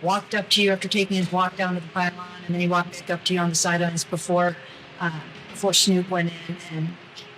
walked up to you after taking his walk down to the pylon, and then he walked back up to you on the sidelines before Snoop went in, and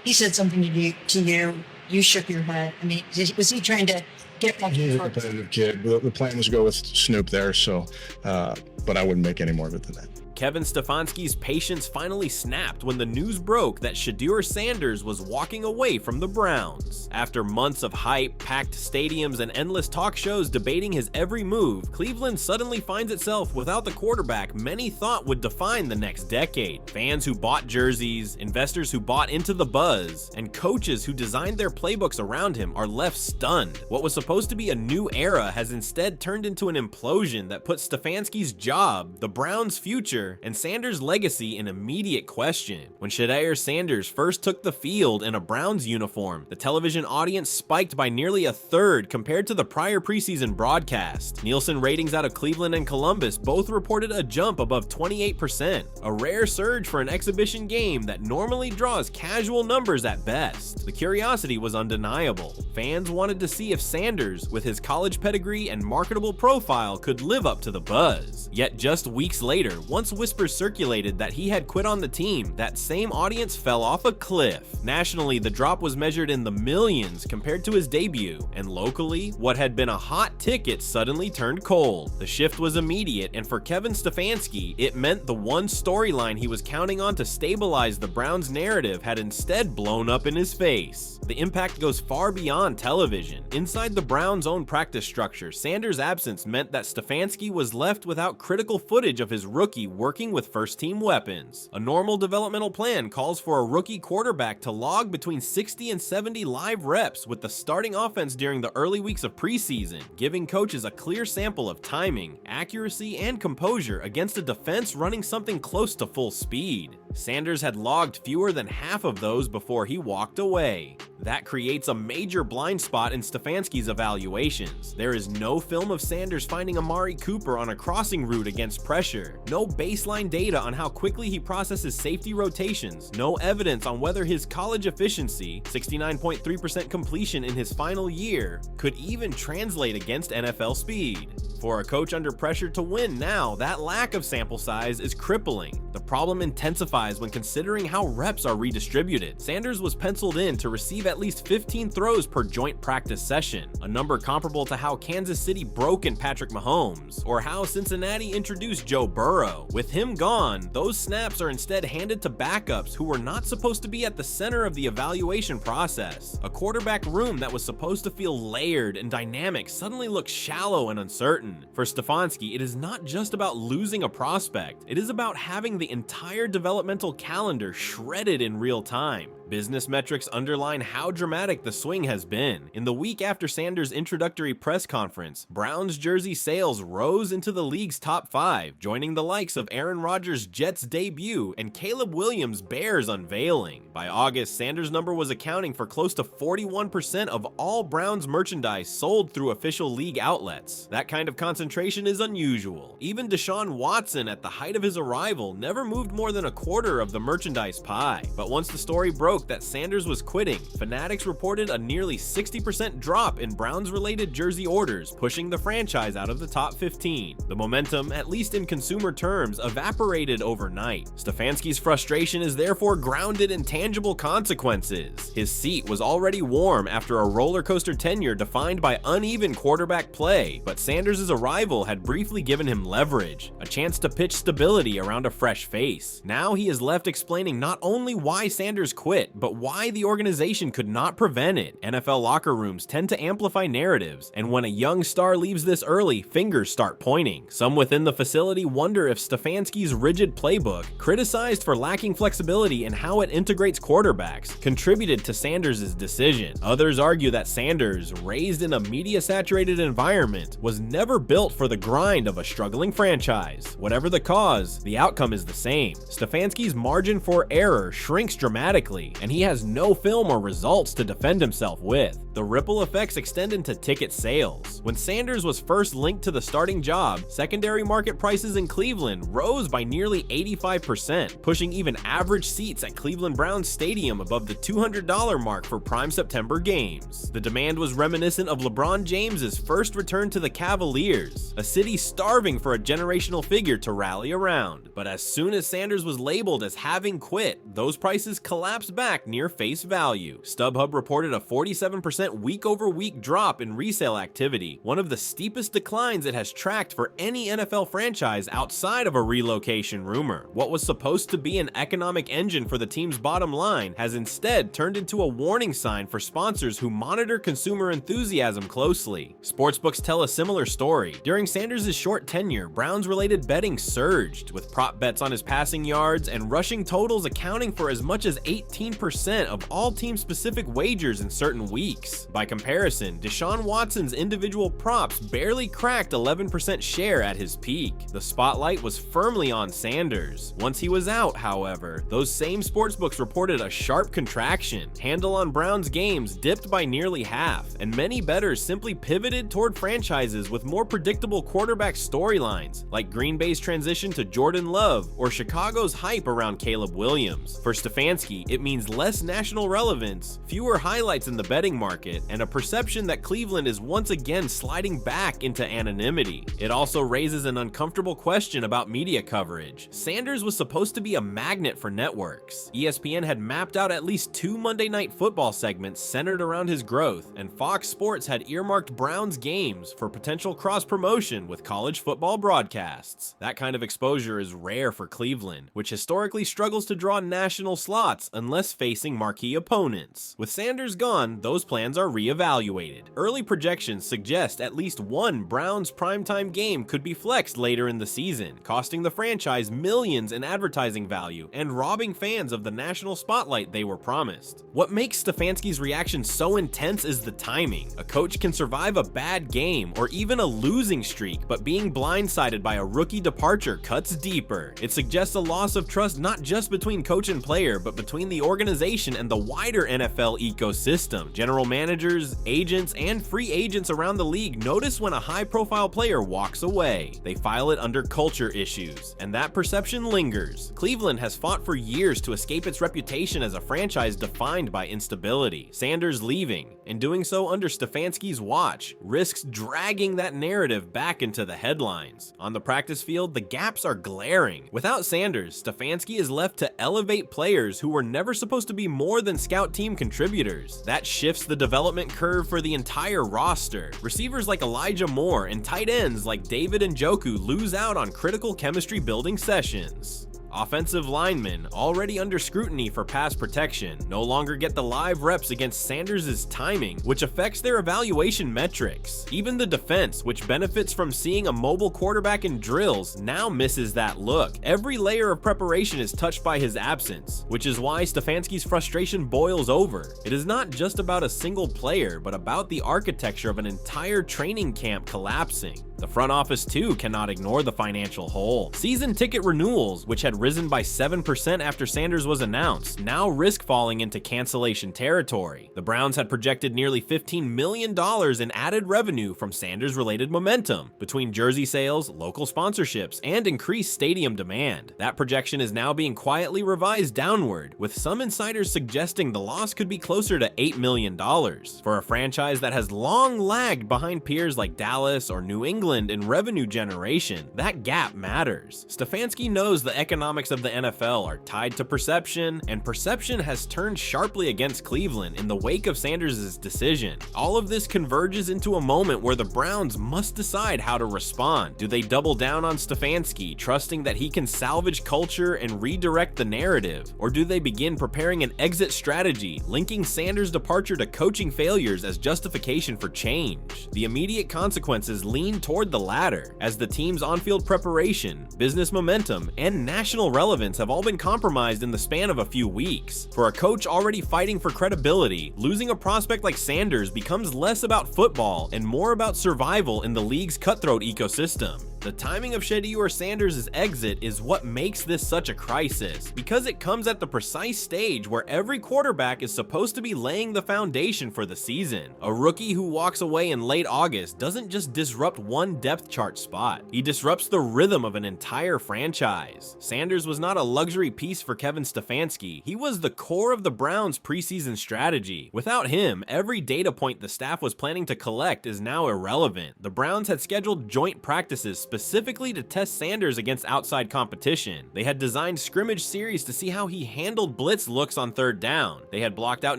he said something to you. You shook your head. I mean, was he trying to get back? He's a competitive kid. The plan was to go with Snoop there, so but I wouldn't make any more of it than that. Kevin Stefanski's patience finally snapped when the news broke that Shedeur Sanders was walking away from the Browns. After months of hype, packed stadiums, and endless talk shows debating his every move, Cleveland suddenly finds itself without the quarterback many thought would define the next decade. Fans who bought jerseys, investors who bought into the buzz, and coaches who designed their playbooks around him are left stunned. What was supposed to be a new era has instead turned into an implosion that puts Stefanski's job, the Browns' future, and Sanders' legacy in immediate question. When Shedeur Sanders first took the field in a Browns uniform, the television audience spiked by nearly a third compared to the prior preseason broadcast. Nielsen ratings out of Cleveland and Columbus both reported a jump above 28%, a rare surge for an exhibition game that normally draws casual numbers at best. The curiosity was undeniable. Fans wanted to see if Sanders, with his college pedigree and marketable profile, could live up to the buzz. Yet just weeks later, once whispers circulated that he had quit on the team, that same audience fell off a cliff. Nationally, the drop was measured in the millions compared to his debut, and locally, what had been a hot ticket suddenly turned cold. The shift was immediate, and for Kevin Stefanski, it meant the one storyline he was counting on to stabilize the Browns' narrative had instead blown up in his face. The impact goes far beyond television. Inside the Browns' own practice structure, Sanders' absence meant that Stefanski was left without critical footage of his rookie working with first-team weapons. A normal developmental plan calls for a rookie quarterback to log between 60 and 70 live reps with the starting offense during the early weeks of preseason, giving coaches a clear sample of timing, accuracy, and composure against a defense running something close to full speed. Sanders had logged fewer than half of those before he walked away. That creates a major blind spot in Stefanski's evaluations. There is no film of Sanders finding Amari Cooper on a crossing route against pressure, no baseline data on how quickly he processes safety rotations, no evidence on whether his college efficiency, 69.3% completion in his final year, could even translate against NFL speed. For a coach under pressure to win now, that lack of sample size is crippling. The problem intensifies when considering how reps are redistributed. Sanders was penciled in to receive at least 15 throws per joint practice session, a number comparable to how Kansas City broke in Patrick Mahomes, or how Cincinnati introduced Joe Burrow. With him gone, those snaps are instead handed to backups who were not supposed to be at the center of the evaluation process. A quarterback room that was supposed to feel layered and dynamic suddenly looks shallow and uncertain. For Stefanski, it is not just about losing a prospect, it is about having the entire developmental calendar shredded in real time. Business metrics underline how dramatic the swing has been. In the week after Sanders' introductory press conference, Browns jersey sales rose into the league's top 5, joining the likes of Aaron Rodgers' Jets debut and Caleb Williams' Bears unveiling. By August, Sanders' number was accounting for close to 41% of all Browns merchandise sold through official league outlets. That kind of concentration is unusual. Even Deshaun Watson, at the height of his arrival, never moved more than a quarter of the merchandise pie. But once the story broke that Sanders was quitting, Fanatics reported a nearly 60% drop in Browns-related jersey orders, pushing the franchise out of the top 15. The momentum, at least in consumer terms, evaporated overnight. Stefanski's frustration is therefore grounded in tangible consequences. His seat was already warm after a roller coaster tenure defined by uneven quarterback play, but Sanders' arrival had briefly given him leverage, a chance to pitch stability around a fresh face. Now he is left explaining not only why Sanders quit, but why the organization could not prevent it. NFL locker rooms tend to amplify narratives, and when a young star leaves this early, fingers start pointing. Some within the facility wonder if Stefanski's rigid playbook, criticized for lacking flexibility in how it integrates quarterbacks, contributed to Sanders' decision. Others argue that Sanders, raised in a media-saturated environment, was never built for the grind of a struggling franchise. Whatever the cause, the outcome is the same. Stefanski's margin for error shrinks dramatically, and he has no film or results to defend himself with. The ripple effects extend into ticket sales. When Sanders was first linked to the starting job, secondary market prices in Cleveland rose by nearly 85%, pushing even average seats at Cleveland Browns Stadium above the $200 mark for prime September games. The demand was reminiscent of LeBron James's first return to the Cavaliers, a city starving for a generational figure to rally around. But as soon as Sanders was labeled as having quit, those prices collapsed back near face value. StubHub reported a 47% week-over-week drop in resale activity, one of the steepest declines it has tracked for any NFL franchise outside of a relocation rumor. What was supposed to be an economic engine for the team's bottom line has instead turned into a warning sign for sponsors who monitor consumer enthusiasm closely. Sportsbooks tell a similar story. During Sanders' short tenure, Browns-related betting surged, with prop bets on his passing yards and rushing totals accounting for as much as 18% of all team-specific wagers in certain weeks. By comparison, Deshaun Watson's individual props barely cracked 11% share at his peak. The spotlight was firmly on Sanders. Once he was out, however, those same sportsbooks reported a sharp contraction. Handle on Browns games dipped by nearly half, and many bettors simply pivoted toward franchises with more predictable quarterback storylines, like Green Bay's transition to Jordan Love or Chicago's hype around Caleb Williams. For Stefanski, it means less national relevance, fewer highlights in the betting market, and a perception that Cleveland is once again sliding back into anonymity. It also raises an uncomfortable question about media coverage. Sanders was supposed to be a magnet for networks. ESPN had mapped out at least 2 Monday Night Football segments centered around his growth, and Fox Sports had earmarked Browns games for potential cross-promotion with college football broadcasts. That kind of exposure is rare for Cleveland, which historically struggles to draw national slots unless facing marquee opponents. With Sanders gone, those plans are reevaluated. Early projections suggest at least one Browns primetime game could be flexed later in the season, costing the franchise millions in advertising value and robbing fans of the national spotlight they were promised. What makes Stefanski's reaction so intense is the timing. A coach can survive a bad game or even a losing streak, but being blindsided by a rookie departure cuts deeper. It suggests a loss of trust not just between coach and player, but between the organization and the wider NFL ecosystem. General managers, agents, and free agents around the league notice when a high-profile player walks away. They file it under culture issues, and that perception lingers. Cleveland has fought for years to escape its reputation as a franchise defined by instability. Sanders leaving, and doing so under Stefanski's watch, risks dragging that narrative back into the headlines. On the practice field, the gaps are glaring. Without Sanders, Stefanski is left to elevate players who were never supposed to be more than scout team contributors. That shifts the development curve for the entire roster. Receivers like Elijah Moore and tight ends like David Njoku lose out on critical chemistry building sessions. Offensive linemen, already under scrutiny for pass protection, no longer get the live reps against Sanders' timing, which affects their evaluation metrics. Even the defense, which benefits from seeing a mobile quarterback in drills, now misses that look. Every layer of preparation is touched by his absence, which is why Stefanski's frustration boils over. It is not just about a single player, but about the architecture of an entire training camp collapsing. The front office too cannot ignore the financial hole. Season ticket renewals, which had risen by 7% after Sanders was announced, now risk falling into cancellation territory. The Browns had projected nearly $15 million in added revenue from Sanders-related momentum between jersey sales, local sponsorships, and increased stadium demand. That projection is now being quietly revised downward, with some insiders suggesting the loss could be closer to $8 million. For a franchise that has long lagged behind peers like Dallas or New England in revenue generation, that gap matters. Stefanski knows the economics of the NFL are tied to perception, and perception has turned sharply against Cleveland in the wake of Sanders' decision. All of this converges into a moment where the Browns must decide how to respond. Do they double down on Stefanski, trusting that he can salvage culture and redirect the narrative? Or do they begin preparing an exit strategy, linking Sanders' departure to coaching failures as justification for change? The immediate consequences lean toward the latter, as the team's on-field preparation, business momentum, and national relevance have all been compromised in the span of a few weeks. For a coach already fighting for credibility, losing a prospect like Sanders becomes less about football and more about survival in the league's cutthroat ecosystem. The timing of Shedeur Sanders' exit is what makes this such a crisis, because it comes at the precise stage where every quarterback is supposed to be laying the foundation for the season. A rookie who walks away in late August doesn't just disrupt one depth chart spot, he disrupts the rhythm of an entire franchise. Sanders was not a luxury piece for Kevin Stefanski, he was the core of the Browns' preseason strategy. Without him, every data point the staff was planning to collect is now irrelevant. The Browns had scheduled joint practices specifically to test Sanders against outside competition. They had designed scrimmage series to see how he handled blitz looks on third down. They had blocked out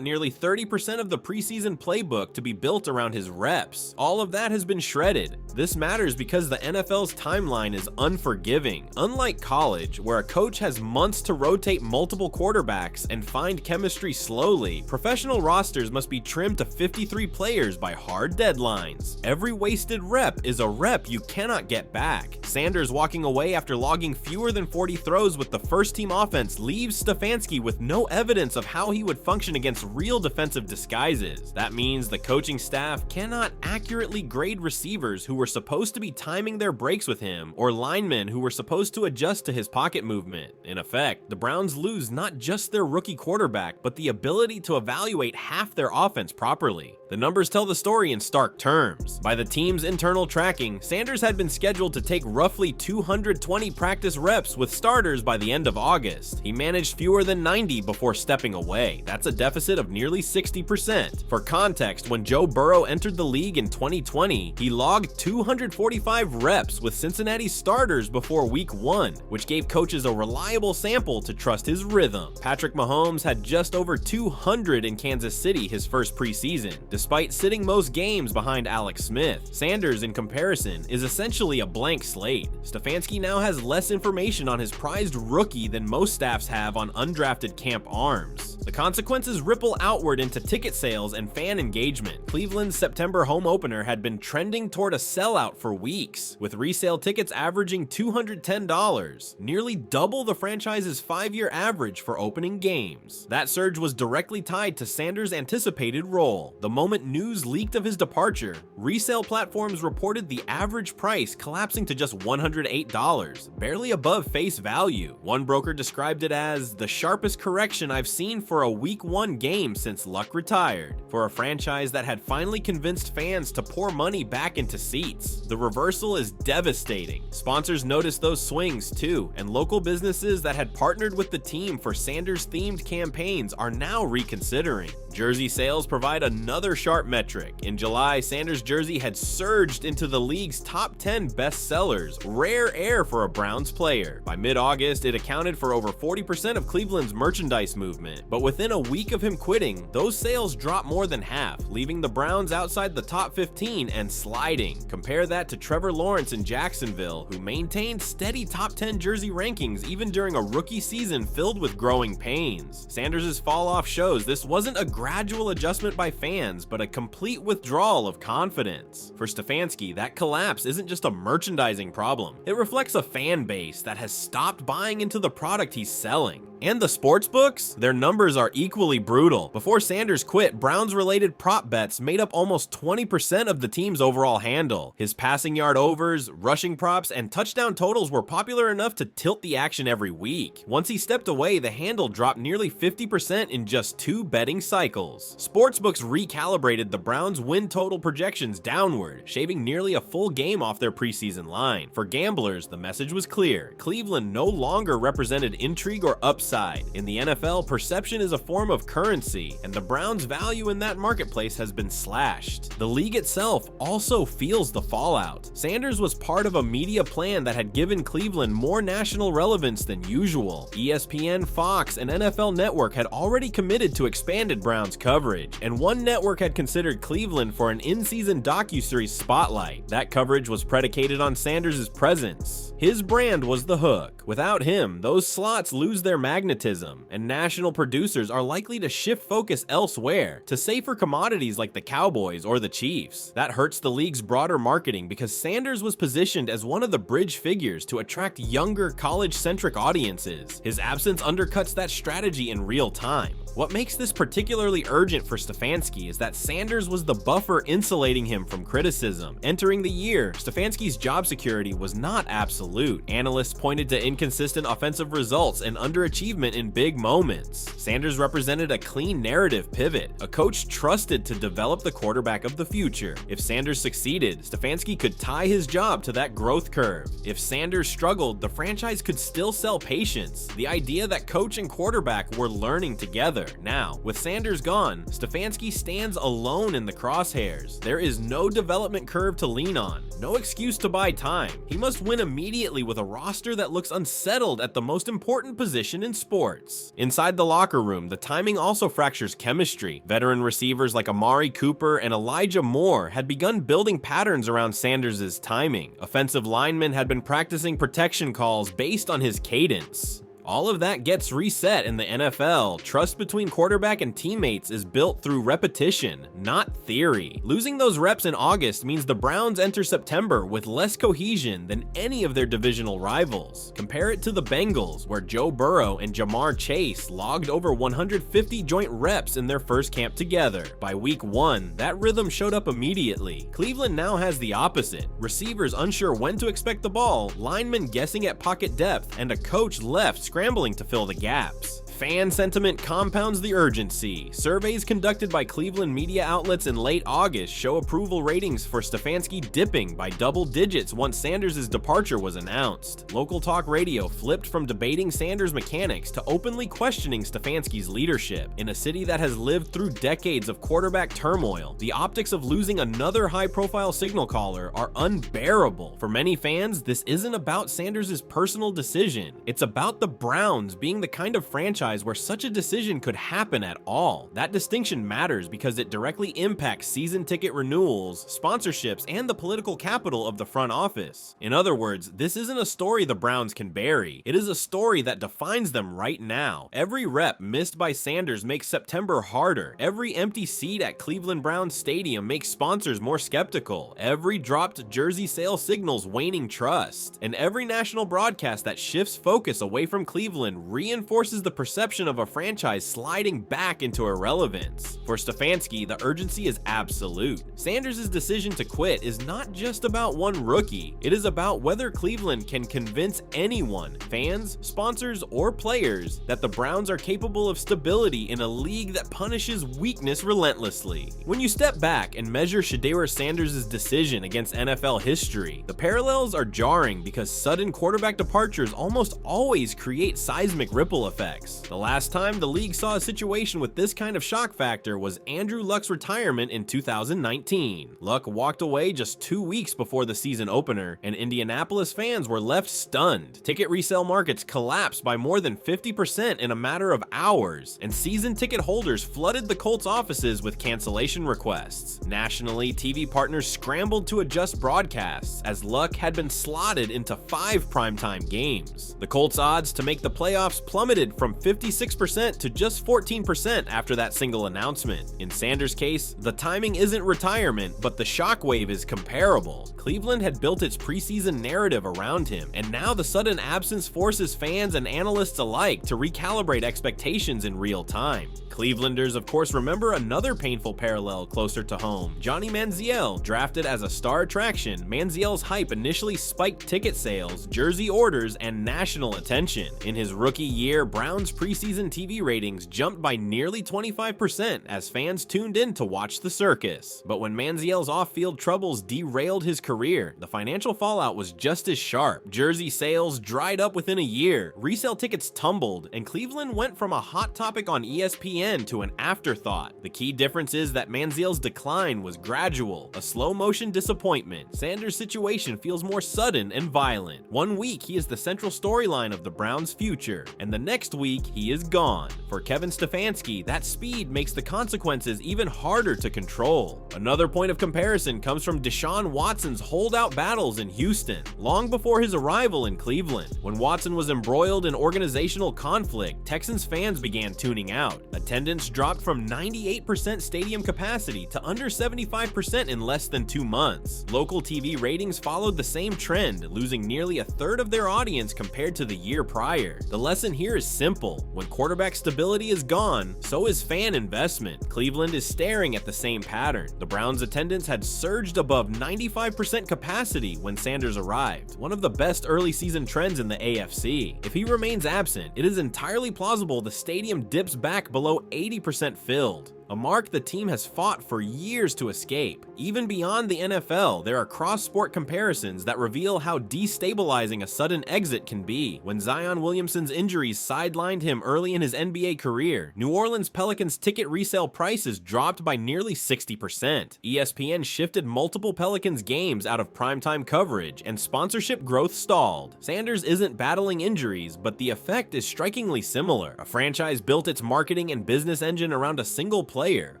nearly 30% of the preseason playbook to be built around his reps. All of that has been shredded. This matters because the NFL's timeline is unforgiving. Unlike college, where a coach has months to rotate multiple quarterbacks and find chemistry slowly, professional rosters must be trimmed to 53 players by hard deadlines. Every wasted rep is a rep you cannot get back. Sanders walking away after logging fewer than 40 throws with the first-team offense leaves Stefanski with no evidence of how he would function against real defensive disguises. That means the coaching staff cannot accurately grade receivers who were supposed to be timing their breaks with him, or linemen who were supposed to adjust to his pocket movement. In effect, the Browns lose not just their rookie quarterback, but the ability to evaluate half their offense properly. The numbers tell the story in stark terms. By the team's internal tracking, Sanders had been scheduled to take roughly 220 practice reps with starters by the end of August. He managed fewer than 90 before stepping away. That's a deficit of nearly 60%. For context, when Joe Burrow entered the league in 2020, he logged 245 reps with Cincinnati starters before week 1, which gave coaches a reliable sample to trust his rhythm. Patrick Mahomes had just over 200 in Kansas City his first preseason, despite sitting most games behind Alex Smith. Sanders, in comparison, is essentially a blank slate. Stefanski now has less information on his prized rookie than most staffs have on undrafted camp arms. The consequences ripple outward into ticket sales and fan engagement. Cleveland's September home opener had been trending toward a sellout for weeks, with resale tickets averaging $210, nearly double the franchise's 5-year average for opening games. That surge was directly tied to Sanders' anticipated role. The moment news leaked of his departure, resale platforms reported the average price collapsing to just $108, barely above face value. One broker described it as the sharpest correction I've seen for a week 1 game since Luck retired. For a franchise that had finally convinced fans to pour money back into seats, the reversal is devastating. Sponsors noticed those swings too, and local businesses that had partnered with the team for Sanders-themed campaigns are now reconsidering. Jersey sales provide another sharp metric. In July, Sanders' jersey had surged into the league's top 10 best sellers, rare air for a Browns player. By mid-August, it accounted for over 40% of Cleveland's merchandise movement, but within a week of him quitting, those sales dropped more than half, leaving the Browns outside the top 15 and sliding. Compare that to Trevor Lawrence in Jacksonville, who maintained steady top 10 jersey rankings even during a rookie season filled with growing pains. Sanders' fall-off shows this wasn't a gradual adjustment by fans, but a complete withdrawal of confidence. For Stefanski, that collapse isn't just a merchandising problem. It reflects a fan base that has stopped buying into the product he's selling. And the sportsbooks? Their numbers are equally brutal. Before Sanders quit, Browns-related prop bets made up almost 20% of the team's overall handle. His passing yard overs, rushing props, and touchdown totals were popular enough to tilt the action every week. Once he stepped away, the handle dropped nearly 50% in just 2 betting cycles. Sportsbooks recalibrated the Browns' win total projections downward, shaving nearly a full game off their preseason line. For gamblers, the message was clear. Cleveland no longer represented intrigue or upside. In the NFL, perception is a form of currency, and the Browns' value in that marketplace has been slashed. The league itself also feels the fallout. Sanders was part of a media plan that had given Cleveland more national relevance than usual. ESPN, Fox, and NFL Network had already committed to expanded Browns coverage, and one network had considered Cleveland for an in-season docuseries spotlight. That coverage was predicated on Sanders' presence. His brand was the hook. Without him, those slots lose their magic. magnetism, and national producers are likely to shift focus elsewhere to safer commodities like the Cowboys or the Chiefs. That hurts the league's broader marketing because Sanders was positioned as one of the bridge figures to attract younger, college-centric audiences. His absence undercuts that strategy in real time. What makes this particularly urgent for Stefanski is that Sanders was the buffer insulating him from criticism. Entering the year, Stefanski's job security was not absolute. Analysts pointed to inconsistent offensive results and underachievement in big moments. Sanders represented a clean narrative pivot, a coach trusted to develop the quarterback of the future. If Sanders succeeded, Stefanski could tie his job to that growth curve. If Sanders struggled, the franchise could still sell patience, the idea that coach and quarterback were learning together. Now, with Sanders gone, Stefanski stands alone in the crosshairs. There is no development curve to lean on, no excuse to buy time. He must win immediately with a roster that looks unsettled at the most important position in sports. Inside the locker room, the timing also fractures chemistry. Veteran receivers like Amari Cooper and Elijah Moore had begun building patterns around Sanders' timing. Offensive linemen had been practicing protection calls based on his cadence. All of that gets reset in the NFL. Trust between quarterback and teammates is built through repetition, not theory. Losing those reps in August means the Browns enter September with less cohesion than any of their divisional rivals. Compare it to the Bengals, where Joe Burrow and Jamar Chase logged over 150 joint reps in their first camp together. By week 1, that rhythm showed up immediately. Cleveland now has the opposite. Receivers unsure when to expect the ball, linemen guessing at pocket depth, and a coach left scrambling to fill the gaps. Fan sentiment compounds the urgency. Surveys conducted by Cleveland media outlets in late August show approval ratings for Stefanski dipping by double digits once Sanders' departure was announced. Local talk radio flipped from debating Sanders' mechanics to openly questioning Stefanski's leadership. In a city that has lived through decades of quarterback turmoil, the optics of losing another high-profile signal caller are unbearable. For many fans, this isn't about Sanders' personal decision. It's about the Browns being the kind of franchise where such a decision could happen at all. That distinction matters because it directly impacts season ticket renewals, sponsorships, and the political capital of the front office. In other words, this isn't a story the Browns can bury. It is a story that defines them right now. Every rep missed by Sanders makes September harder. Every empty seat at Cleveland Browns Stadium makes sponsors more skeptical. Every dropped jersey sale signals waning trust. And every national broadcast that shifts focus away from Cleveland reinforces the perception of a franchise sliding back into irrelevance. For Stefanski, the urgency is absolute. Sanders' decision to quit is not just about one rookie. It is about whether Cleveland can convince anyone, fans, sponsors, or players, that the Browns are capable of stability in a league that punishes weakness relentlessly. When you step back and measure Shedeur Sanders' decision against NFL history, the parallels are jarring because sudden quarterback departures almost always create seismic ripple effects. The last time the league saw a situation with this kind of shock factor was Andrew Luck's retirement in 2019. Luck walked away just 2 weeks before the season opener, and Indianapolis fans were left stunned. Ticket resale markets collapsed by more than 50% in a matter of hours, and season ticket holders flooded the Colts offices with cancellation requests. Nationally, TV partners scrambled to adjust broadcasts, as Luck had been slotted into 5 primetime games. The Colts' odds to make the playoffs plummeted from 56% to just 14% after that single announcement. In Sanders' case, the timing isn't retirement, but the shockwave is comparable. Cleveland had built its preseason narrative around him, and now the sudden absence forces fans and analysts alike to recalibrate expectations in real time. Clevelanders, of course, remember another painful parallel closer to home. Johnny Manziel, drafted as a star attraction, Manziel's hype initially spiked ticket sales, jersey orders, and national attention. In his rookie year, Browns preseason TV ratings jumped by nearly 25% as fans tuned in to watch the circus. But when Manziel's off-field troubles derailed his career, the financial fallout was just as sharp. Jersey sales dried up within a year, resale tickets tumbled, and Cleveland went from a hot topic on ESPN ESPN to an afterthought. The key difference is that Manziel's decline was gradual, a slow-motion disappointment. Sanders' situation feels more sudden and violent. One week, he is the central storyline of the Browns' future, and the next week, he is gone. For Kevin Stefanski, that speed makes the consequences even harder to control. Another point of comparison comes from Deshaun Watson's holdout battles in Houston, long before his arrival in Cleveland. When Watson was embroiled in organizational conflict, Texans fans began tuning out. Attendance dropped from 98% stadium capacity to under 75% in less than 2 months. Local TV ratings followed the same trend, losing nearly a third of their audience compared to the year prior. The lesson here is simple. When quarterback stability is gone, so is fan investment. Cleveland is staring at the same pattern. The Browns' attendance had surged above 95% capacity when Sanders arrived, one of the best early season trends in the AFC. If he remains absent, it is entirely plausible the stadium dips back below 80% filled, a mark the team has fought for years to escape. Even beyond the NFL, there are cross-sport comparisons that reveal how destabilizing a sudden exit can be. When Zion Williamson's injuries sidelined him early in his NBA career, New Orleans Pelicans ticket resale prices dropped by nearly 60%. ESPN shifted multiple Pelicans games out of primetime coverage, and sponsorship growth stalled. Sanders isn't battling injuries, but the effect is strikingly similar. A franchise built its marketing and business engine around a single player,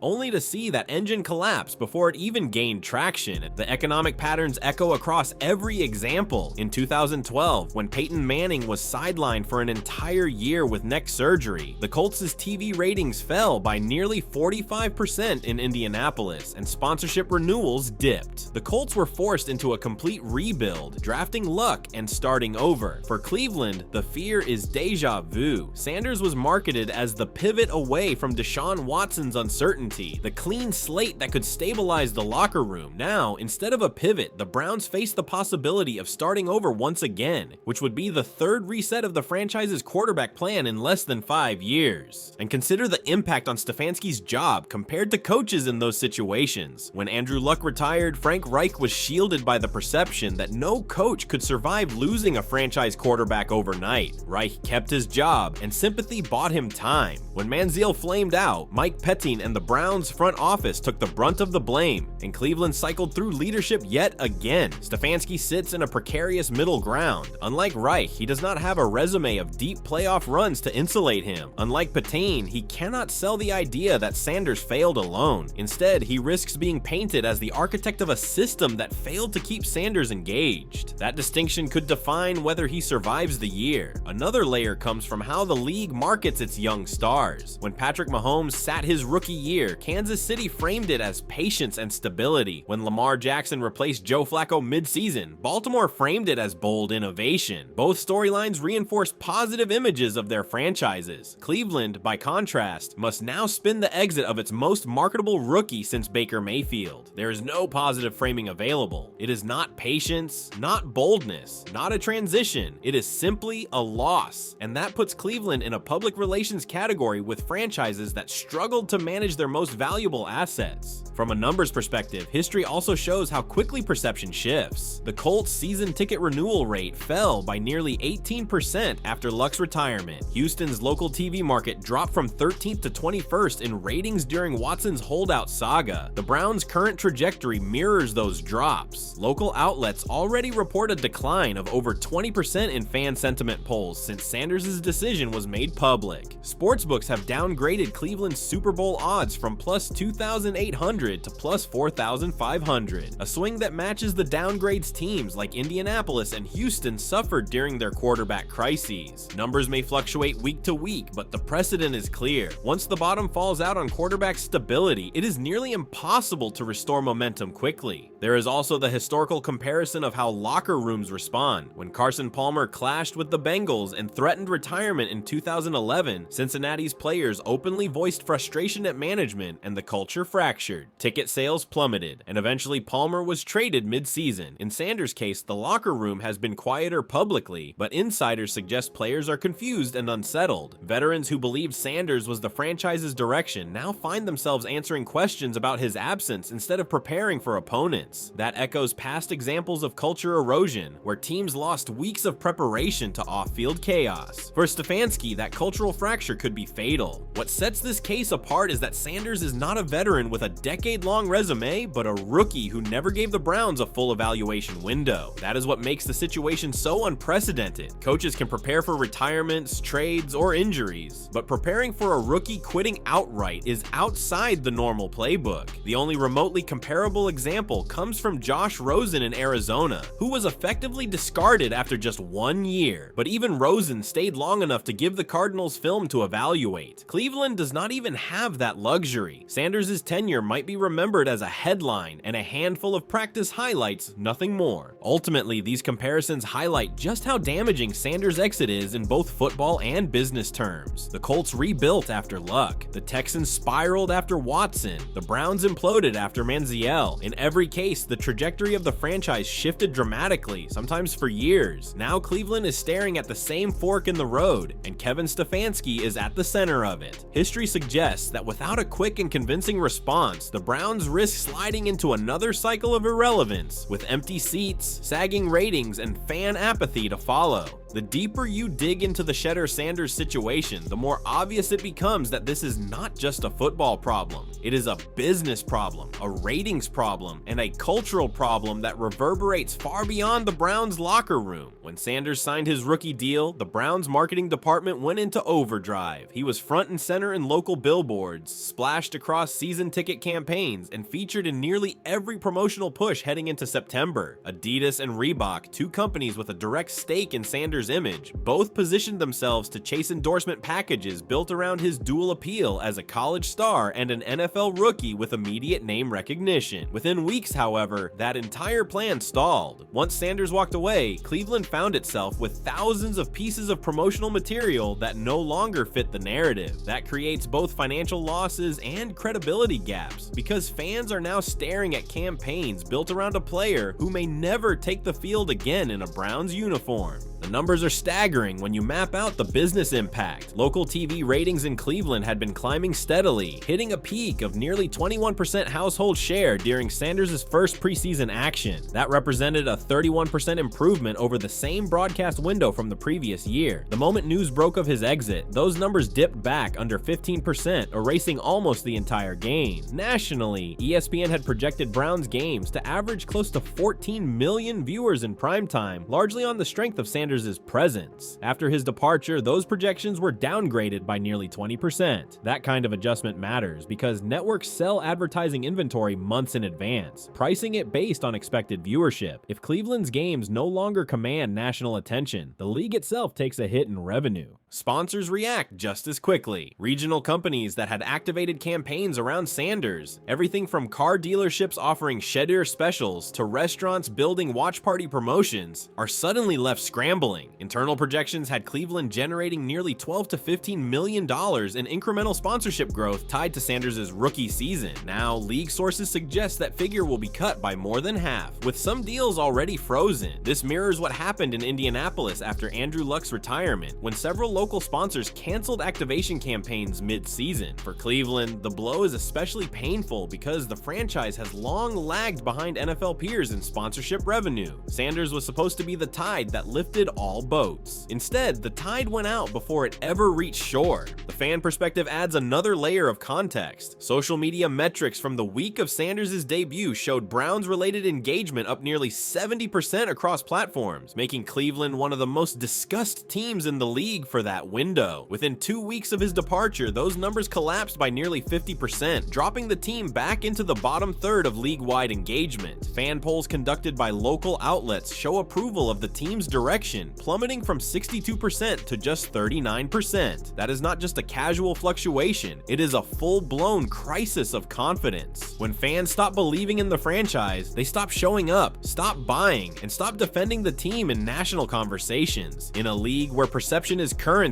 only to see that engine collapse before it even gained traction. The economic patterns echo across every example. In 2012, when Peyton Manning was sidelined for an entire year with neck surgery, the Colts' TV ratings fell by nearly 45% in Indianapolis, and sponsorship renewals dipped. The Colts were forced into a complete rebuild, drafting Luck and starting over. For Cleveland, the fear is deja vu. Sanders was marketed as the pivot away from Deshaun Watson's uncertainty, the clean slate that could stabilize the locker room. Now, instead of a pivot, the Browns face the possibility of starting over once again, which would be the third reset of the franchise's quarterback plan in less than 5 years. And consider the impact on Stefanski's job compared to coaches in those situations. When Andrew Luck retired, Frank Reich was shielded by the perception that no coach could survive losing a franchise quarterback overnight. Reich kept his job, and sympathy bought him time. When Manziel flamed out, Mike Petting and the Browns front office took the brunt of the blame, and Cleveland cycled through leadership yet again. Stefanski sits in a precarious middle ground. Unlike Reich, he does not have a resume of deep playoff runs to insulate him. Unlike Petting, he cannot sell the idea that Sanders failed alone. Instead, he risks being painted as the architect of a system that failed to keep Sanders engaged. That distinction could define whether he survives the year. Another layer comes from how the league markets its young stars. When Patrick Mahomes sat his rookie year, Kansas City framed it as patience and stability. When Lamar Jackson replaced Joe Flacco mid-season, Baltimore framed it as bold innovation. Both storylines reinforce positive images of their franchises. Cleveland, by contrast, must now spin the exit of its most marketable rookie since Baker Mayfield. There is no positive framing available. It is not patience, not boldness, not a transition. It is simply a loss. And that puts Cleveland in a public relations category with franchises that struggled to manage their most valuable assets. From a numbers perspective, history also shows how quickly perception shifts. The Colts' season ticket renewal rate fell by nearly 18% after Luck's retirement. Houston's local TV market dropped from 13th to 21st in ratings during Watson's holdout saga. The Browns' current trajectory mirrors those drops. Local outlets already report a decline of over 20% in fan sentiment polls since Sanders' decision was made public. Sportsbooks have downgraded Cleveland's Super Bowl odds from plus 2,800 to plus 4,500, a swing that matches the downgrades teams like Indianapolis and Houston suffered during their quarterback crises. Numbers may fluctuate week to week, but the precedent is clear. Once the bottom falls out on quarterback stability, it is nearly impossible to restore momentum quickly. There is also the historical comparison of how locker rooms respond. When Carson Palmer clashed with the Bengals and threatened retirement in 2011, Cincinnati's players openly voiced frustration at at management, and the culture fractured. Ticket sales plummeted, and eventually Palmer was traded mid-season. In Sanders' case, the locker room has been quieter publicly, but insiders suggest players are confused and unsettled. Veterans who believed Sanders was the franchise's direction now find themselves answering questions about his absence instead of preparing for opponents. That echoes past examples of culture erosion, where teams lost weeks of preparation to off-field chaos. For Stefanski, that cultural fracture could be fatal. What sets this case apart is that Sanders is not a veteran with a decade-long resume, but a rookie who never gave the Browns a full evaluation window. That is what makes the situation so unprecedented. Coaches can prepare for retirements, trades, or injuries, but preparing for a rookie quitting outright is outside the normal playbook. The only remotely comparable example comes from Josh Rosen in Arizona, who was effectively discarded after just 1 year. But even Rosen stayed long enough to give the Cardinals film to evaluate. Cleveland does not even have that luxury. Sanders' tenure might be remembered as a headline and a handful of practice highlights, nothing more. Ultimately, these comparisons highlight just how damaging Sanders' exit is in both football and business terms. The Colts rebuilt after Luck. The Texans spiraled after Watson. The Browns imploded after Manziel. In every case, the trajectory of the franchise shifted dramatically, sometimes for years. Now Cleveland is staring at the same fork in the road, and Kevin Stefanski is at the center of it. History suggests that without a quick and convincing response, the Browns risk sliding into another cycle of irrelevance, with empty seats, sagging ratings, and fan apathy to follow. The deeper you dig into the Shedeur Sanders situation, the more obvious it becomes that this is not just a football problem. It is a business problem, a ratings problem, and a cultural problem that reverberates far beyond the Browns' locker room. When Sanders signed his rookie deal, the Browns' marketing department went into overdrive. He was front and center in local billboards, splashed across season ticket campaigns, and featured in nearly every promotional push heading into September. Adidas and Reebok, two companies with a direct stake in Sanders' image, both positioned themselves to chase endorsement packages built around his dual appeal as a college star and an NFL rookie with immediate name recognition. Within weeks, however, that entire plan stalled. Once Sanders walked away, Cleveland found itself with thousands of pieces of promotional material that no longer fit the narrative. That creates both financial losses and credibility gaps, because fans are now staring at campaigns built around a player who may never take the field again in a Browns uniform. The numbers are staggering when you map out the business impact. Local TV ratings in Cleveland had been climbing steadily, hitting a peak of nearly 21% household share during Sanders' first preseason action. That represented a 31% improvement over the same broadcast window from the previous year. The moment news broke of his exit, those numbers dipped back under 15%, erasing almost the entire game. Nationally, ESPN had projected Browns games to average close to 14 million viewers in primetime, largely on the strength of Sanders' presence. After his departure, those projections were downgraded by nearly 20%. That kind of adjustment matters because networks sell advertising inventory months in advance, pricing it based on expected viewership. If Cleveland's games no longer command national attention, the league itself takes a hit in revenue. Sponsors react just as quickly. Regional companies that had activated campaigns around Sanders, everything from car dealerships offering Shedeur specials to restaurants building watch party promotions, are suddenly left scrambling. Internal projections had Cleveland generating nearly $12 to $15 million in incremental sponsorship growth tied to Sanders' rookie season. Now, league sources suggest that figure will be cut by more than half, with some deals already frozen. This mirrors what happened in Indianapolis after Andrew Luck's retirement, when several local sponsors canceled activation campaigns mid-season. For Cleveland, the blow is especially painful because the franchise has long lagged behind NFL peers in sponsorship revenue. Sanders was supposed to be the tide that lifted all boats. Instead, the tide went out before it ever reached shore. The fan perspective adds another layer of context. Social media metrics from the week of Sanders' debut showed Browns-related engagement up nearly 70% across platforms, making Cleveland one of the most discussed teams in the league for that window. Within 2 weeks of his departure, those numbers collapsed by nearly 50%, dropping the team back into the bottom third of league-wide engagement. Fan polls conducted by local outlets show approval of the team's direction, plummeting from 62% to just 39%. That is not just a casual fluctuation, it is a full-blown crisis of confidence. When fans stop believing in the franchise, they stop showing up, stop buying, and stop defending the team in national conversations. In a league where perception is currency,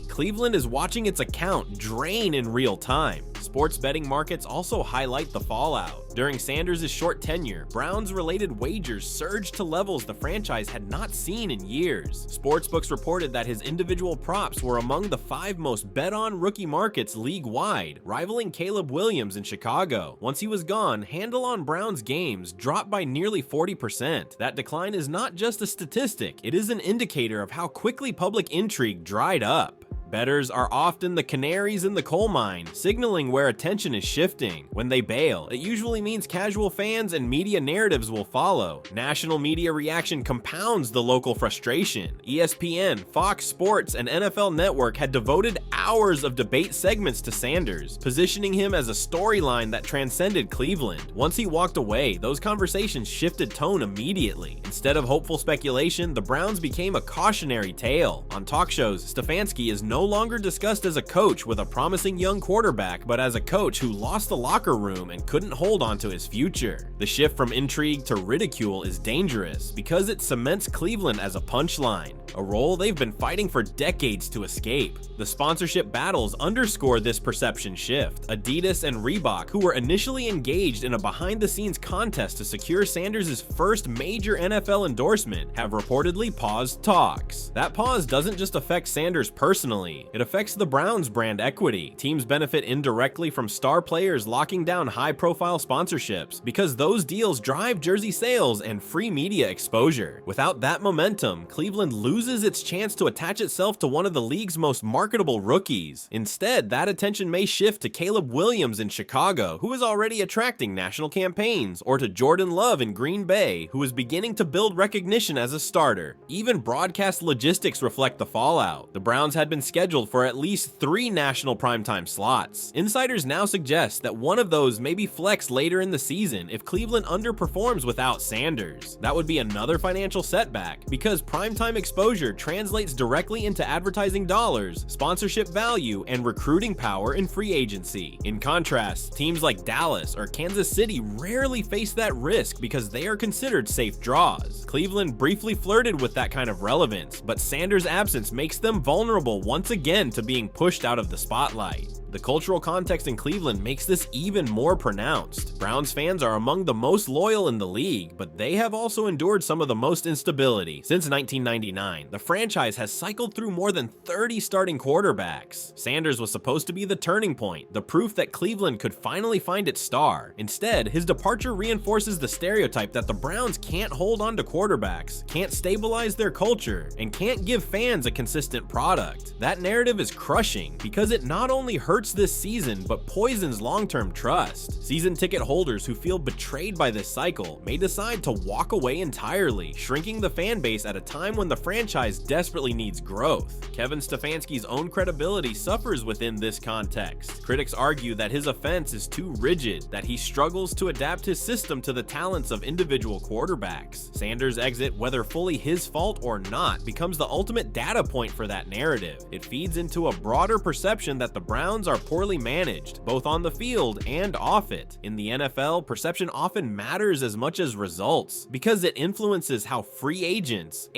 Cleveland is watching its account drain in real time. sports betting markets also highlight the fallout. During Sanders' short tenure, Browns-related wagers surged to levels the franchise had not seen in years. Sportsbooks reported that his individual props were among the 5 most bet-on rookie markets league-wide, rivaling Caleb Williams in Chicago. Once he was gone, handle on Browns games dropped by nearly 40%. That decline is not just a statistic, it is an indicator of how quickly public intrigue dried up. Bettors are often the canaries in the coal mine, signaling where attention is shifting. When they bail, it usually means casual fans and media narratives will follow. National media reaction compounds the local frustration. ESPN, Fox Sports, and NFL Network had devoted hours of debate segments to Sanders, positioning him as a storyline that transcended Cleveland. Once he walked away, those conversations shifted tone immediately. Instead of hopeful speculation, the Browns became a cautionary tale. On talk shows, Stefanski is no longer discussed as a coach with a promising young quarterback, but as a coach who lost the locker room and couldn't hold on to his future. The shift from intrigue to ridicule is dangerous because it cements Cleveland as a punchline, a role they've been fighting for decades to escape. The sponsorship battles underscore this perception shift. Adidas and Reebok, who were initially engaged in a behind-the-scenes contest to secure Sanders' first major NFL endorsement, have reportedly paused talks. That pause doesn't just affect Sanders personally, it affects the Browns' brand equity. Teams benefit indirectly from star players locking down high-profile sponsorships because those deals drive jersey sales and free media exposure. Without that momentum, Cleveland loses its chance to attach itself to one of the league's most marketable rookies. Instead, that attention may shift to Caleb Williams in Chicago, who is already attracting national campaigns, or to Jordan Love in Green Bay, who is beginning to build recognition as a starter. Even broadcast logistics reflect the fallout. The Browns had been scheduled for at least 3 national primetime slots. Insiders now suggest that one of those may be flexed later in the season if Cleveland underperforms without Sanders. That would be another financial setback, because primetime exposure translates directly into advertising dollars, sponsorship value, and recruiting power in free agency. In contrast, teams like Dallas or Kansas City rarely face that risk because they are considered safe draws. Cleveland briefly flirted with that kind of relevance, but Sanders' absence makes them vulnerable once again to being pushed out of the spotlight. The cultural context in Cleveland makes this even more pronounced. Browns fans are among the most loyal in the league, but they have also endured some of the most instability. Since 1999, the franchise has cycled through more than 30 starting quarterbacks. Sanders was supposed to be the turning point, the proof that Cleveland could finally find its star. Instead, his departure reinforces the stereotype that the Browns can't hold on to quarterbacks, can't stabilize their culture, and can't give fans a consistent product. That narrative is crushing because it not only hurts this season, but poisons long-term trust. Season ticket holders who feel betrayed by this cycle may decide to walk away entirely, shrinking the fan base at a time when the franchise desperately needs growth. Kevin Stefanski's own credibility suffers within this context. Critics argue that his offense is too rigid, that he struggles to adapt his system to the talents of individual quarterbacks. Sanders' exit, whether fully his fault or not, becomes the ultimate data point for that narrative. It feeds into a broader perception that the Browns are poorly managed, both on the field and off it. In the NFL, perception often matters as much as results, because it influences how free agents,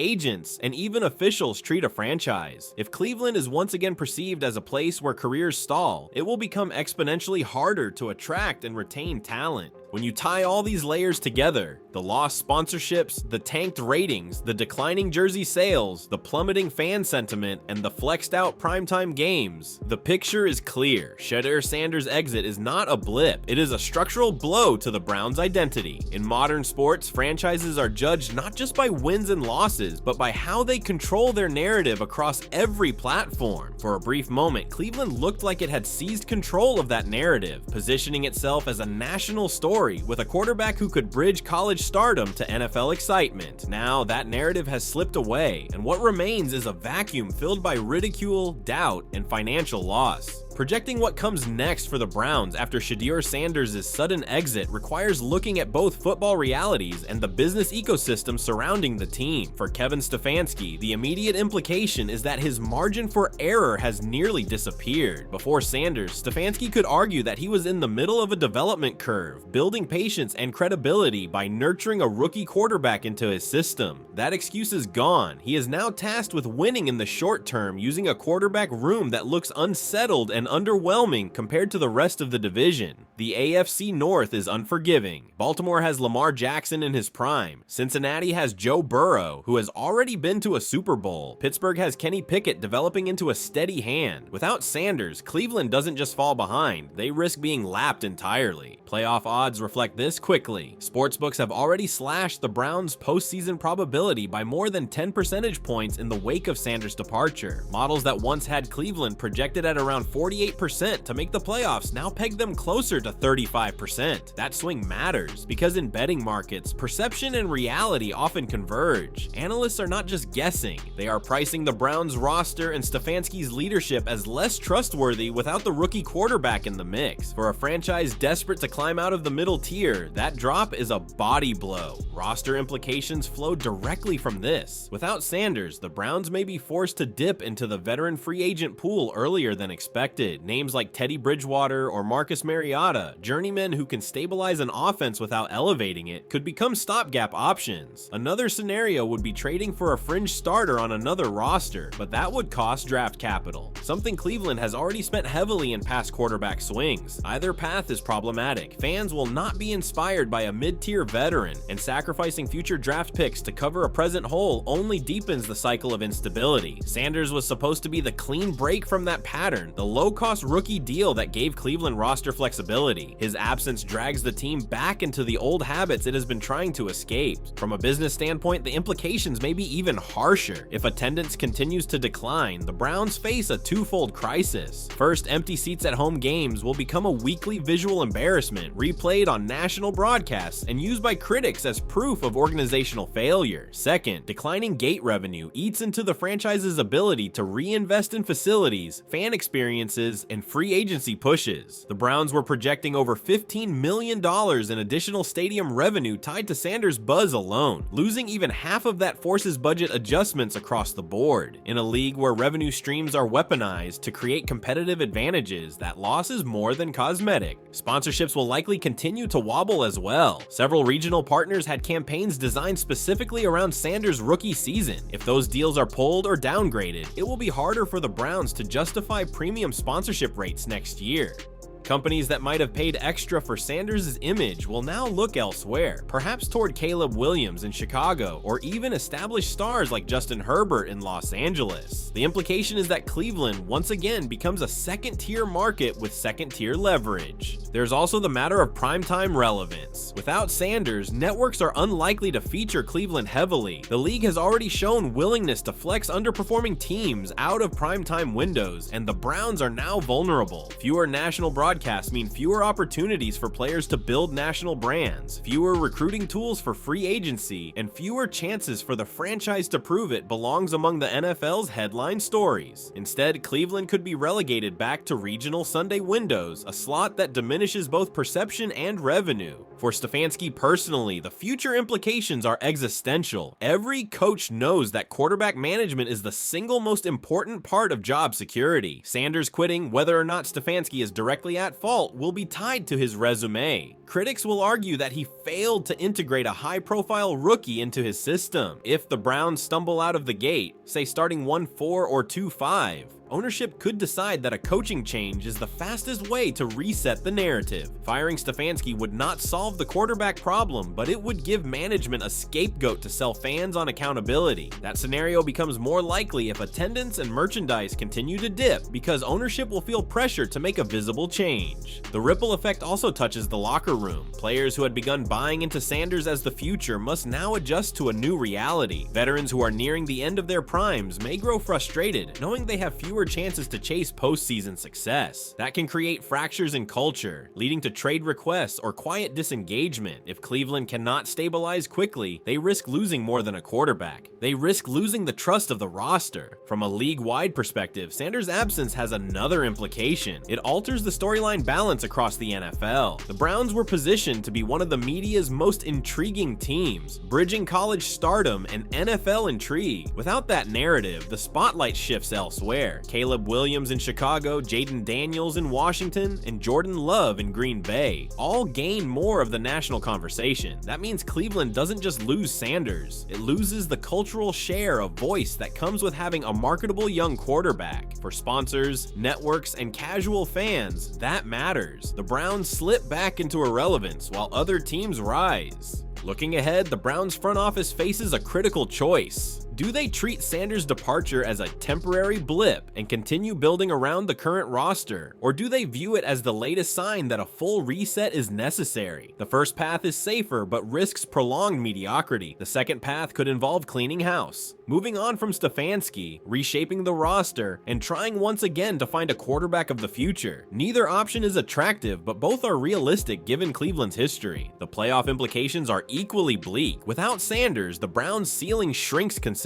and even officials treat a franchise. If Cleveland is once again perceived as a place where careers stall, it will become exponentially harder to attract and retain talent. When you tie all these layers together, the lost sponsorships, the tanked ratings, the declining jersey sales, the plummeting fan sentiment, and the flexed out primetime games, the picture is clear. Shedeur Sanders' exit is not a blip, it is a structural blow to the Browns' identity. In modern sports, franchises are judged not just by wins and losses, but by how they control their narrative across every platform. For a brief moment, Cleveland looked like it had seized control of that narrative, positioning itself as a national story with a quarterback who could bridge college stardom to NFL excitement. Now that narrative has slipped away, and what remains is a vacuum filled by ridicule, doubt, and financial loss. Projecting what comes next for the Browns after Shedeur Sanders' sudden exit requires looking at both football realities and the business ecosystem surrounding the team. For Kevin Stefanski, the immediate implication is that his margin for error has nearly disappeared. Before Sanders, Stefanski could argue that he was in the middle of a development curve, building patience and credibility by nurturing a rookie quarterback into his system. That excuse is gone. He is now tasked with winning in the short term using a quarterback room that looks unsettled and and underwhelming compared to the rest of the division. The AFC North is unforgiving. Baltimore has Lamar Jackson in his prime. Cincinnati has Joe Burrow, who has already been to a Super Bowl. Pittsburgh has Kenny Pickett developing into a steady hand. Without Sanders, Cleveland doesn't just fall behind, they risk being lapped entirely. Playoff odds reflect this quickly. Sportsbooks have already slashed the Browns' postseason probability by more than 10 percentage points in the wake of Sanders' departure. Models that once had Cleveland projected at around 48% to make the playoffs now peg them closer to 35%. That swing matters because in betting markets, perception and reality often converge. Analysts are not just guessing, they are pricing the Browns' roster and Stefanski's leadership as less trustworthy without the rookie quarterback in the mix. For a franchise desperate to climb out of the middle tier, that drop is a body blow. Roster implications flow directly from this. Without Sanders, the Browns may be forced to dip into the veteran free agent pool earlier than expected. Names like Teddy Bridgewater or Marcus Mariota, journeymen who can stabilize an offense without elevating it, could become stopgap options. Another scenario would be trading for a fringe starter on another roster, but that would cost draft capital, something Cleveland has already spent heavily in past quarterback swings. Either path is problematic. Fans will not be inspired by a mid-tier veteran, and sacrificing future draft picks to cover a present hole only deepens the cycle of instability. Sanders was supposed to be the clean break from that pattern, the low-cost rookie deal that gave Cleveland roster flexibility. His absence drags the team back into the old habits it has been trying to escape. From a business standpoint, the implications may be even harsher. If attendance continues to decline, the Browns face a twofold crisis. First, empty seats at home games will become a weekly visual embarrassment, replayed on national broadcasts and used by critics as proof of organizational failure. Second, declining gate revenue eats into the franchise's ability to reinvest in facilities, fan experiences, and free agency pushes. The Browns were projecting over $15 million in additional stadium revenue tied to Sanders' buzz alone. Losing even half of that forces budget adjustments across the board. In a league where revenue streams are weaponized to create competitive advantages, that loss is more than cosmetic. Sponsorships will likely continue to wobble as well. Several regional partners had campaigns designed specifically around Sanders' rookie season. If those deals are pulled or downgraded, it will be harder for the Browns to justify premium sponsorship rates next year. Companies that might have paid extra for Sanders' image will now look elsewhere, perhaps toward Caleb Williams in Chicago, or even established stars like Justin Herbert in Los Angeles. The implication is that Cleveland once again becomes a second-tier market with second-tier leverage. There's also the matter of primetime relevance. Without Sanders, networks are unlikely to feature Cleveland heavily. The league has already shown willingness to flex underperforming teams out of primetime windows, and the Browns are now vulnerable. Fewer national broadcasts mean fewer opportunities for players to build national brands, fewer recruiting tools for free agency, and fewer chances for the franchise to prove it belongs among the NFL's headline stories. Instead, Cleveland could be relegated back to regional Sunday windows, a slot that diminishes both perception and revenue. For Stefanski personally, the future implications are existential. Every coach knows that quarterback management is the single most important part of job security. Sanders quitting, whether or not Stefanski is directly at fault, will be tied to his resume. Critics will argue that he failed to integrate a high-profile rookie into his system. If the Browns stumble out of the gate, say starting 1-4 or 2-5, ownership could decide that a coaching change is the fastest way to reset the narrative. Firing Stefanski would not solve the quarterback problem, but it would give management a scapegoat to sell fans on accountability. That scenario becomes more likely if attendance and merchandise continue to dip, because ownership will feel pressure to make a visible change. The ripple effect also touches the locker room. Players who had begun buying into Sanders as the future must now adjust to a new reality. Veterans who are nearing the end of their primes may grow frustrated, knowing they have fewer chances to chase postseason success. That can create fractures in culture, leading to trade requests or quiet disengagement. If Cleveland cannot stabilize quickly, they risk losing more than a quarterback. They risk losing the trust of the roster. From a league-wide perspective, Sanders' absence has another implication. It alters the storyline balance across the NFL. The Browns were positioned to be one of the media's most intriguing teams, bridging college stardom and NFL intrigue. Without that narrative, the spotlight shifts elsewhere. Caleb Williams in Chicago, Jaden Daniels in Washington, and Jordan Love in Green Bay all gain more of the national conversation. That means Cleveland doesn't just lose Sanders, it loses the cultural share of voice that comes with having a marketable young quarterback. For sponsors, networks, and casual fans, that matters. The Browns slip back into irrelevance while other teams rise. Looking ahead, the Browns front office faces a critical choice. Do they treat Sanders' departure as a temporary blip and continue building around the current roster, or do they view it as the latest sign that a full reset is necessary? The first path is safer but risks prolonged mediocrity. The second path could involve cleaning house, moving on from Stefanski, reshaping the roster, and trying once again to find a quarterback of the future. Neither option is attractive, but both are realistic given Cleveland's history. The playoff implications are equally bleak. Without Sanders, the Browns' ceiling shrinks considerably.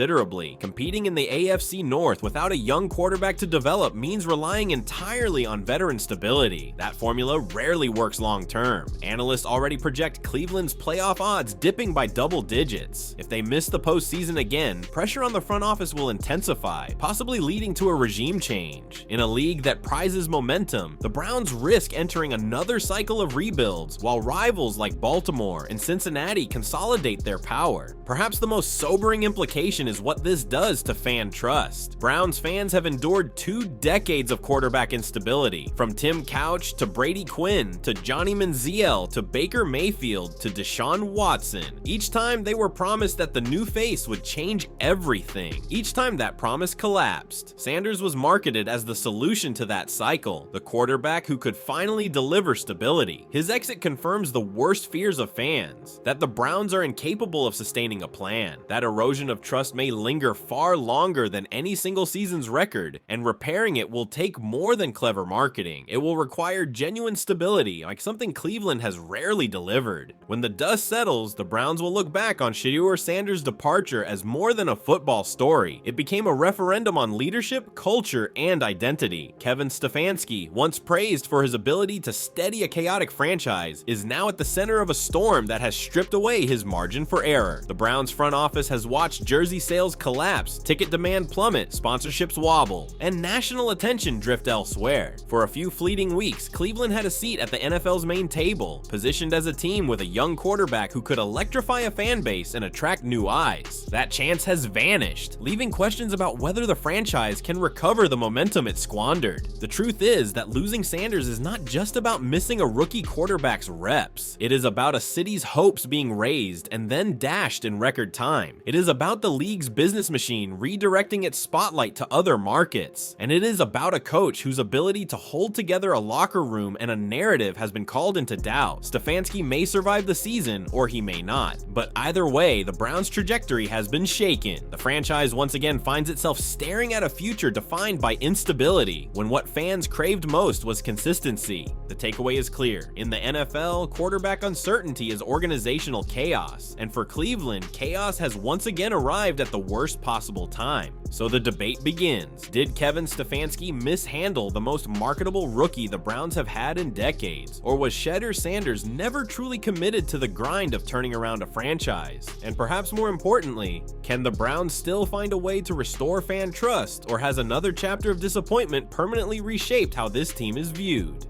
Competing in the AFC North without a young quarterback to develop means relying entirely on veteran stability. That formula rarely works long term. Analysts already project Cleveland's playoff odds dipping by double digits. If they miss the postseason again, pressure on the front office will intensify, possibly leading to a regime change. In a league that prizes momentum, the Browns risk entering another cycle of rebuilds, while rivals like Baltimore and Cincinnati consolidate their power. Perhaps the most sobering implication is what this does to fan trust. Browns fans have endured 2 decades of quarterback instability, from Tim Couch to Brady Quinn to Johnny Manziel to Baker Mayfield to Deshaun Watson. Each time they were promised that the new face would change everything. Each time that promise collapsed. Sanders was marketed as the solution to that cycle, the quarterback who could finally deliver stability. His exit confirms the worst fears of fans, that the Browns are incapable of sustaining a plan. That erosion of trust may linger far longer than any single season's record, and repairing it will take more than clever marketing. It will require genuine stability, like something Cleveland has rarely delivered. When the dust settles, the Browns will look back on Shedeur Sanders' departure as more than a football story. It became a referendum on leadership, culture, and identity. Kevin Stefanski, once praised for his ability to steady a chaotic franchise, is now at the center of a storm that has stripped away his margin for error. The Browns front office has watched jersey sales collapse, ticket demand plummet, sponsorships wobble, and national attention drift elsewhere. For a few fleeting weeks, Cleveland had a seat at the NFL's main table, positioned as a team with a young quarterback who could electrify a fan base and attract new eyes. That chance has vanished, leaving questions about whether the franchise can recover the momentum it squandered. The truth is that losing Sanders is not just about missing a rookie quarterback's reps. It is about a city's hopes being raised and then dashed in record time. It is about the league's business machine redirecting its spotlight to other markets. And it is about a coach whose ability to hold together a locker room and a narrative has been called into doubt. Stefanski may survive the season, or he may not. But either way, the Browns' trajectory has been shaken. The franchise once again finds itself staring at a future defined by instability, when what fans craved most was consistency. The takeaway is clear. In the NFL, quarterback uncertainty is organizational chaos. And for Cleveland, chaos has once again arrived at the worst possible time. So the debate begins. Did Kevin Stefanski mishandle the most marketable rookie the Browns have had in decades? Or was Shedeur Sanders never truly committed to the grind of turning around a franchise? And perhaps more importantly, can the Browns still find a way to restore fan trust, or has another chapter of disappointment permanently reshaped how this team is viewed?